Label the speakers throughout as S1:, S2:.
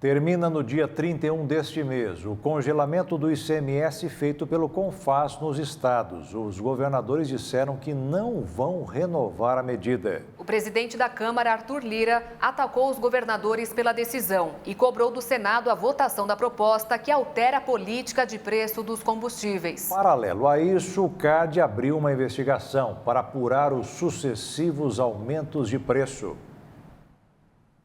S1: Termina no dia 31 deste mês o congelamento do ICMS feito pelo CONFAS nos estados. Os governadores disseram que não vão renovar a medida.
S2: O presidente da Câmara, Arthur Lira, atacou os governadores pela decisão e cobrou do Senado a votação da proposta que altera a política de preço dos combustíveis.
S1: Paralelo a isso, o CAD abriu uma investigação para apurar os sucessivos aumentos de preço.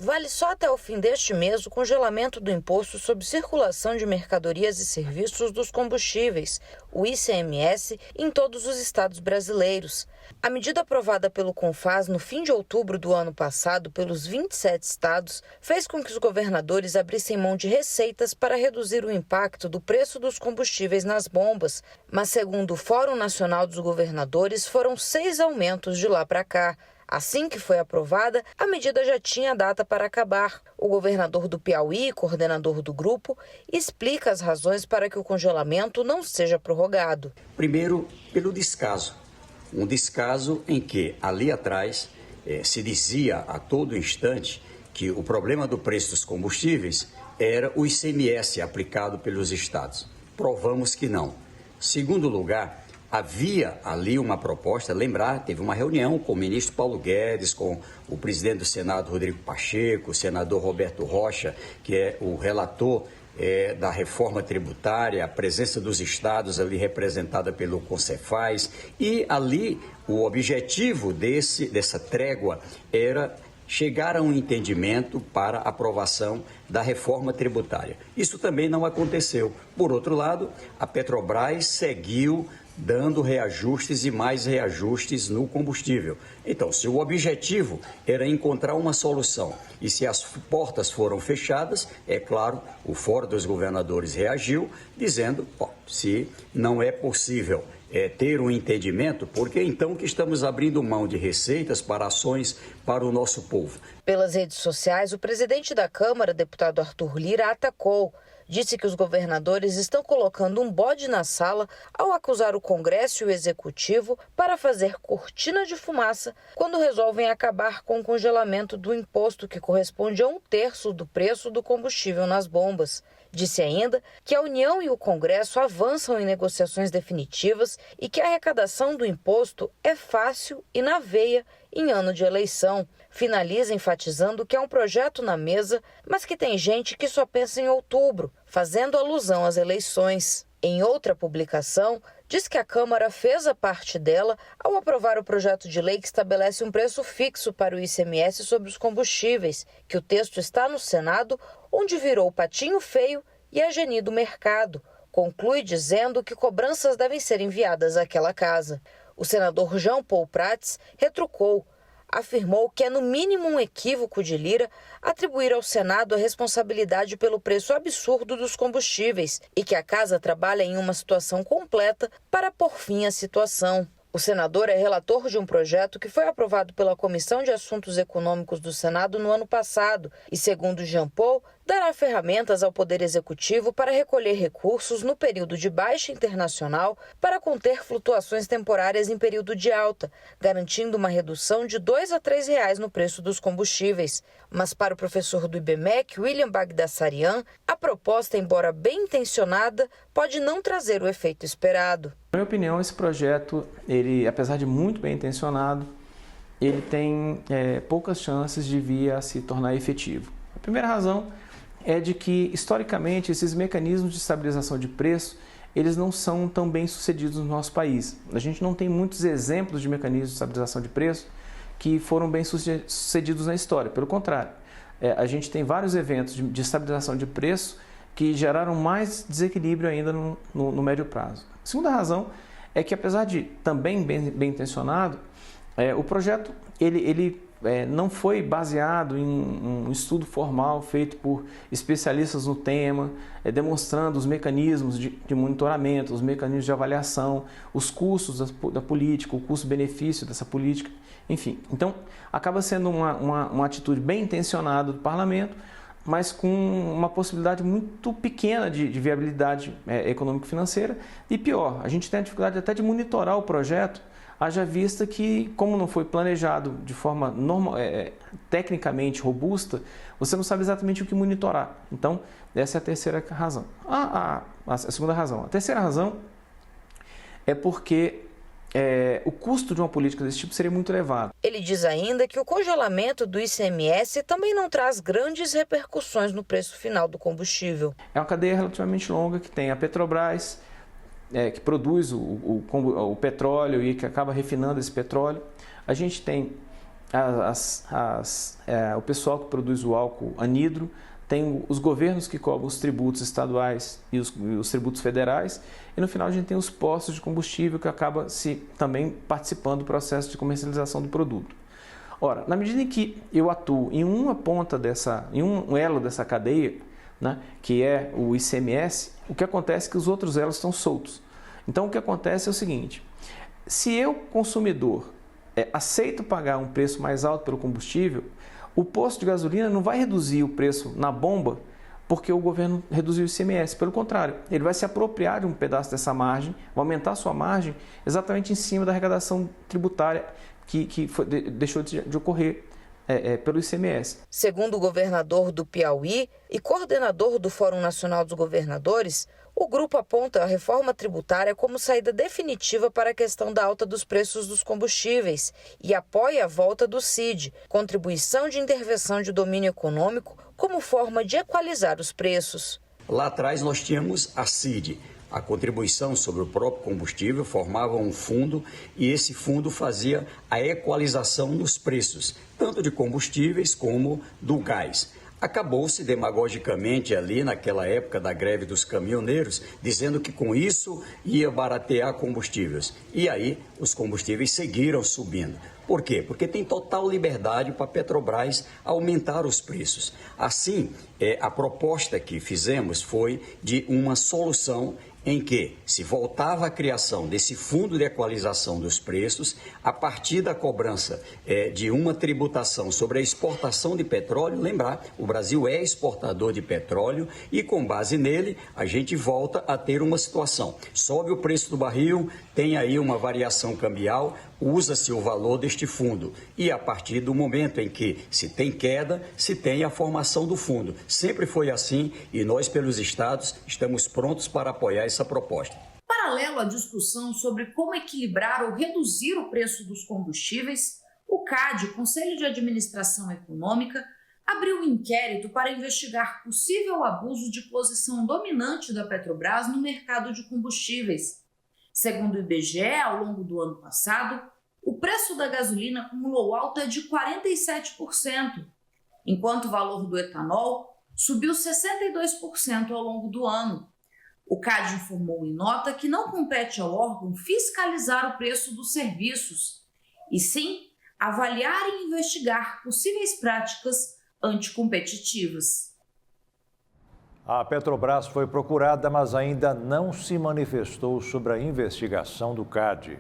S3: Vale só até o fim deste mês o congelamento do Imposto sobre Circulação de Mercadorias e Serviços dos Combustíveis, o ICMS, em todos os estados brasileiros. A medida aprovada pelo CONFAS no fim de outubro do ano passado pelos 27 estados fez com que os governadores abrissem mão de receitas para reduzir o impacto do preço dos combustíveis nas bombas. Mas, segundo o Fórum Nacional dos Governadores, foram 6 aumentos de lá para cá. Assim que foi aprovada, a medida já tinha data para acabar. O governador do Piauí, coordenador do grupo, explica as razões para que o congelamento não seja prorrogado.
S4: Primeiro, pelo descaso. Um descaso em que, ali atrás, se dizia a todo instante que o problema do preço dos combustíveis era o ICMS aplicado pelos estados. Provamos que não. Segundo lugar, havia ali uma proposta, teve uma reunião com o ministro Paulo Guedes, com o presidente do Senado, Rodrigo Pacheco, o senador Roberto Rocha, que é o relator da reforma tributária, a presença dos estados ali representada pelo Concefaz, e ali o objetivo dessa trégua era chegar a um entendimento para aprovação da reforma tributária. Isso também não aconteceu. Por outro lado, a Petrobras seguiu dando reajustes e mais reajustes no combustível. Então, se o objetivo era encontrar uma solução e se as portas foram fechadas, é claro, o Fórum dos Governadores reagiu, dizendo, se não é possível ter um entendimento, por que então que estamos abrindo mão de receitas para ações para o nosso povo?
S3: Pelas redes sociais, o presidente da Câmara, deputado Arthur Lira, atacou. Disse que os governadores estão colocando um bode na sala ao acusar o Congresso e o Executivo para fazer cortina de fumaça quando resolvem acabar com o congelamento do imposto que corresponde a 1/3 do preço do combustível nas bombas. Disse ainda que a União e o Congresso avançam em negociações definitivas e que a arrecadação do imposto é fácil e na veia em ano de eleição. Finaliza enfatizando que é um projeto na mesa, mas que tem gente que só pensa em outubro, fazendo alusão às eleições. Em outra publicação, diz que a Câmara fez a parte dela ao aprovar o projeto de lei que estabelece um preço fixo para o ICMS sobre os combustíveis, que o texto está no Senado, onde virou patinho feio e a geni do mercado. Conclui dizendo que cobranças devem ser enviadas àquela casa. O senador Jean Paul Prats retrucou. Afirmou que é no mínimo um equívoco de Lira atribuir ao Senado a responsabilidade pelo preço absurdo dos combustíveis e que a casa trabalha em uma situação completa para pôr fim à situação. O senador é relator de um projeto que foi aprovado pela Comissão de Assuntos Econômicos do Senado no ano passado e, segundo Jean Paul, dará ferramentas ao Poder Executivo para recolher recursos no período de baixa internacional para conter flutuações temporárias em período de alta, garantindo uma redução de R$ 2 a R$ 3 no preço dos combustíveis. Mas para o professor do IBMEC, William Bagdasarian, a proposta, embora bem intencionada, pode não trazer o efeito esperado.
S5: Na minha opinião, esse projeto, apesar de muito bem intencionado, ele tem poucas chances de vir a se tornar efetivo. A primeira razão é de que, historicamente, esses mecanismos de estabilização de preço, eles não são tão bem sucedidos no nosso país. A gente não tem muitos exemplos de mecanismos de estabilização de preço que foram bem sucedidos na história. Pelo contrário, a gente tem vários eventos de estabilização de preço que geraram mais desequilíbrio ainda no médio prazo. A segunda razão é que, apesar de também bem intencionado, o projeto não foi baseado em um estudo formal feito por especialistas no tema, demonstrando os mecanismos de monitoramento, os mecanismos de avaliação, os custos da política, o custo-benefício dessa política, enfim. Então, acaba sendo uma atitude bem intencionada do parlamento, mas com uma possibilidade muito pequena de viabilidade econômico-financeira. E pior, a gente tem a dificuldade até de monitorar o projeto haja vista que, como não foi planejado de forma tecnicamente robusta, você não sabe exatamente o que monitorar. Então, essa é a terceira razão. A segunda razão. A terceira razão é porque o custo de uma política desse tipo seria muito elevado.
S3: Ele diz ainda que o congelamento do ICMS também não traz grandes repercussões no preço final do combustível.
S5: É uma cadeia relativamente longa que tem a Petrobras, que produz o petróleo e que acaba refinando esse petróleo. A gente tem o pessoal que produz o álcool anidro, tem os governos que cobram os tributos estaduais e os tributos federais, e no final a gente tem os postos de combustível que acaba também participando do processo de comercialização do produto. Ora, na medida em que eu atuo em uma ponta em um elo dessa cadeia, né, que é o ICMS, o que acontece é que os outros elos estão soltos. Então o que acontece é o seguinte: se eu, consumidor, aceito pagar um preço mais alto pelo combustível, o posto de gasolina não vai reduzir o preço na bomba porque o governo reduziu o ICMS. Pelo contrário, ele vai se apropriar de um pedaço dessa margem, vai aumentar a sua margem exatamente em cima da arrecadação tributária que deixou de ocorrer pelo ICMS.
S3: Segundo o governador do Piauí e coordenador do Fórum Nacional dos Governadores, o grupo aponta a reforma tributária como saída definitiva para a questão da alta dos preços dos combustíveis e apoia a volta do CID, Contribuição de Intervenção de Domínio Econômico, como forma de equalizar os preços.
S4: Lá atrás nós tínhamos a CID, a contribuição sobre o próprio combustível, formava um fundo e esse fundo fazia a equalização dos preços, tanto de combustíveis como do gás. Acabou-se demagogicamente ali naquela época da greve dos caminhoneiros, dizendo que com isso ia baratear combustíveis. E aí os combustíveis seguiram subindo. Por quê? Porque tem total liberdade para a Petrobras aumentar os preços. Assim, a proposta que fizemos foi de uma solução em que se voltava a criação desse fundo de equalização dos preços a partir da cobrança de uma tributação sobre a exportação de petróleo. Lembrar, o Brasil é exportador de petróleo e com base nele a gente volta a ter uma situação. Sobe o preço do barril, tem aí uma variação cambial, usa-se o valor deste fundo e a partir do momento em que se tem queda, se tem a formação do fundo. Sempre foi assim e nós, pelos estados, estamos prontos para apoiar essa proposta.
S6: Paralelo à discussão sobre como equilibrar ou reduzir o preço dos combustíveis, o CAD, Conselho de Administração Econômica, abriu um inquérito para investigar possível abuso de posição dominante da Petrobras no mercado de combustíveis. Segundo o IBGE, ao longo do ano passado, o preço da gasolina acumulou alta de 47%, enquanto o valor do etanol subiu 62% ao longo do ano. O CAD informou em nota que não compete ao órgão fiscalizar o preço dos serviços, e sim avaliar e investigar possíveis práticas anticompetitivas.
S1: A Petrobras foi procurada, mas ainda não se manifestou sobre a investigação do CAD.